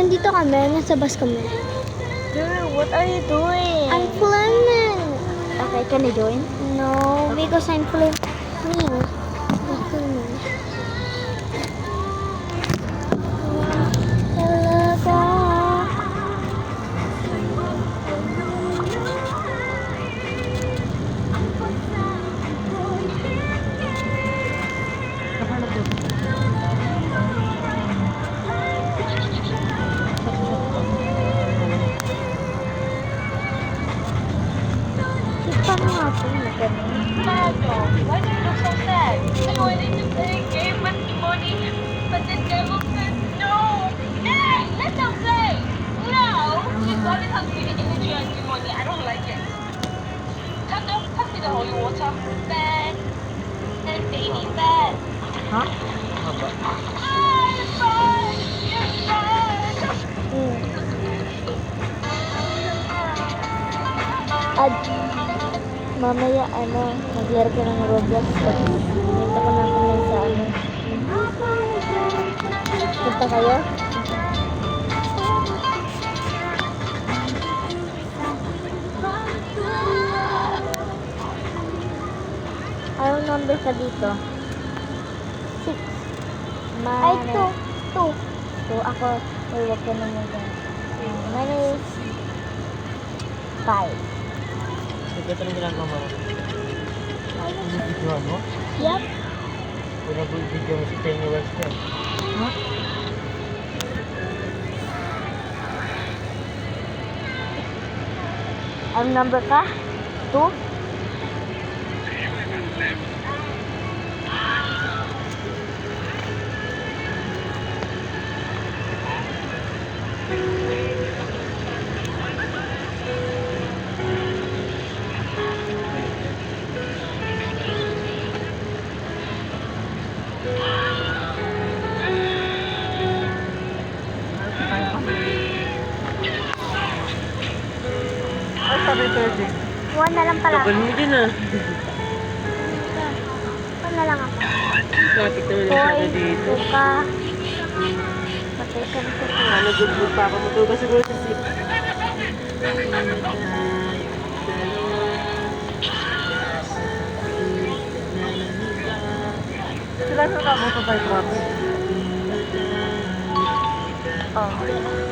nandito kami. Nasa bus kami. Girl, what are you doing? I'm filming. Okay, can I join? No, because I'm filming. I'm filming. Talaga. Kita mo nga po. Why do you look so sad? I wanted to play a game with money, but the devil said no. Hey, let them play. No, she's always hungry energy and money. I don't like it. Tato, pass me the holy water. Bad. And baby bad. Huh? I'm bad. You're bad. Ad, mamaya maglaro ka ng Roblox. Dito ko na kami sa Punta kayo? Anong number ka dito? 6. Ay, 2. So, ako, huwag ka naman dyan. Mine is 5. Ito ng ginagawa mo. Video mo? Yep. Video mo si Penny West ka. Huh? Anong number ka? 2? Ay, sabi ito yung 1 na lang pala. Double mo din ah. 1 na lang ako. Traffic naman yung sana dito. Buka. Patay ka na sa Ano, good mood pa ako. Matuga siguro sa 6. Sila sa kabuto tayo traffic. Oh.